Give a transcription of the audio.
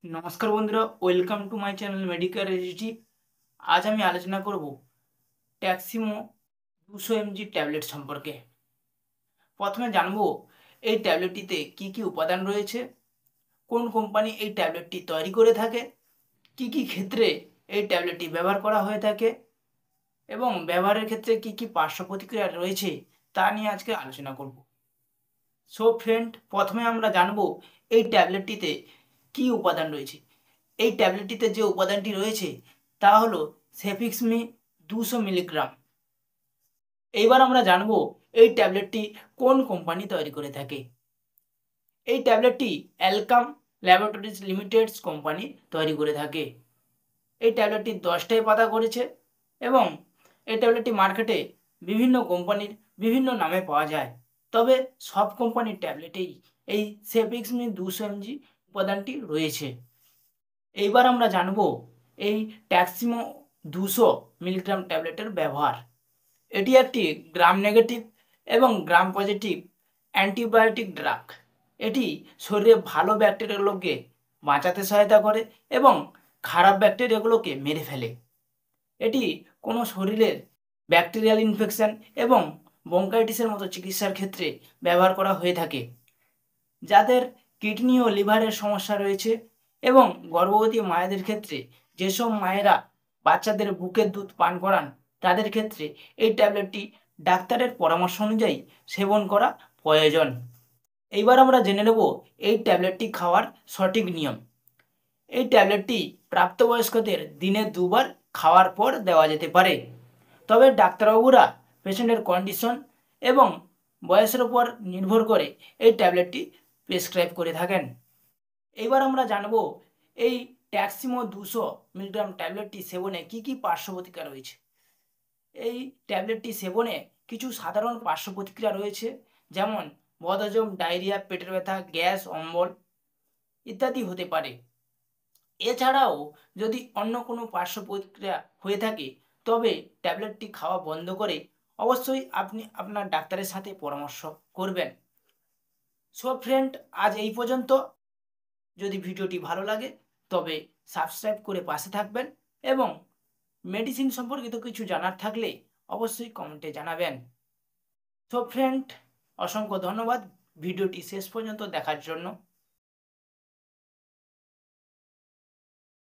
নমস্কার বন্ধুরা, welcome to my channel medical registry. আজ আমি আলোচনা করব ট্যাক্সিমো 200 mg ট্যাবলেট সম্পর্কে। প্রথমে জানবো এই ট্যাবলেটটিতে কি কি উপাদান রয়েছে, কোন কোম্পানি এই ট্যাবলেটটি তৈরি করে থাকে, কি কি ক্ষেত্রে এই ট্যাবলেটটি ব্যবহার করা হয়ে থাকে এবং ব্যবহারের ক্ষেত্রে কি কি পার্শ্ব প্রতিক্রিয়া রয়েছে তা নিয়ে আজকে আলোচনা করব। সো ফ্রেন্ড, প্রথমে আমরা জানবো এই ট্যাবলেটটিতে কি উপাদান রয়েছে। এই ট্যাবলেটটিতে যে উপাদানটি রয়েছে তা হলো সেফিক্সমি 200 মিলিগ্রাম। এইবার আমরা জানবো এই ট্যাবলেটটি কোন কোম্পানি তৈরি করে থাকে। এই ট্যাবলেটটি অ্যালকাম ল্যাবরেটরিজ লিমিটেডস কোম্পানি তৈরি করে থাকে। এই ট্যাবলেটটি 10টায় পাতা করেছে এবং এই ট্যাবলেটটি মার্কেটে বিভিন্ন কোম্পানির বিভিন্ন নামে পাওয়া যায়, তবে সব কোম্পানির ট্যাবলেটেই এই সেফিক্সমি 200 mg উপাদানটি রয়েছে। এইবার আমরা জানবো এই ট্যাক্সিমো 200 মিলিগ্রাম ট্যাবলেটের ব্যবহার। এটি একটি গ্রাম নেগেটিভ এবং গ্রাম পজিটিভ অ্যান্টিবায়োটিক ড্রাগ। এটি শরীরে ভালো ব্যাকটেরিয়াগুলোকে বাঁচাতে সহায়তা করে এবং খারাপ ব্যাকটেরিয়াগুলোকে মেরে ফেলে। এটি কোনো শরীরের ব্যাকটেরিয়াল ইনফেকশন এবং ব্রঙ্কাইটিসের মতো চিকিৎসার ক্ষেত্রে ব্যবহার করা হয়ে থাকে। যাদের কিডনি ও লিভারের সমস্যা রয়েছে এবং গর্ভবতী মায়েদের ক্ষেত্রে, যেসব মায়েরা বাচ্চাদের বুকের দুধ পান করান তাদের ক্ষেত্রে এই ট্যাবলেটটি ডাক্তারের পরামর্শ অনুযায়ী সেবন করা প্রয়োজন। এইবার আমরা জেনে নেব এই ট্যাবলেটটি খাওয়ার সঠিক নিয়ম। এই ট্যাবলেটটি প্রাপ্তবয়স্কদের দিনে 2বার খাওয়ার পর দেওয়া যেতে পারে, তবে ডাক্তারবাবুরা পেশেন্টের কন্ডিশন এবং বয়সের উপর নির্ভর করে এই ট্যাবলেটটি প্রেসক্রাইব করে থাকেন। এইবার আমরা জানব এই ট্যাক্সিমো 200 মিলিগ্রাম ট্যাবলেটটি সেবনে কি কি পার্শ্ব প্রতিক্রিয়া রয়েছে। এই ট্যাবলেটটি সেবনে কিছু সাধারণ পার্শ্ব প্রতিক্রিয়া রয়েছে, যেমন বদহজম, ডায়রিয়া, পেটের ব্যথা, গ্যাস, অম্বল ইত্যাদি হতে পারে। এছাড়াও যদি অন্য কোনো পার্শ্ব প্রতিক্রিয়া হয়ে থাকে তবে ট্যাবলেটটি খাওয়া বন্ধ করে অবশ্যই আপনি আপনার ডাক্তারের সাথে পরামর্শ করবেন। সো ফ্রেন্ড, আজ এই পর্যন্ত। যদি ভিডিওটি ভালো লাগে তবে সাবস্ক্রাইব করে পাশে থাকবেন এবং মেডিসিন সম্পর্কিত কিছু জানার থাকলে অবশ্যই কমেন্টে জানাবেন। সো ফ্রেন্ড, অসংখ্য ধন্যবাদ ভিডিওটি শেষ পর্যন্ত দেখার জন্য।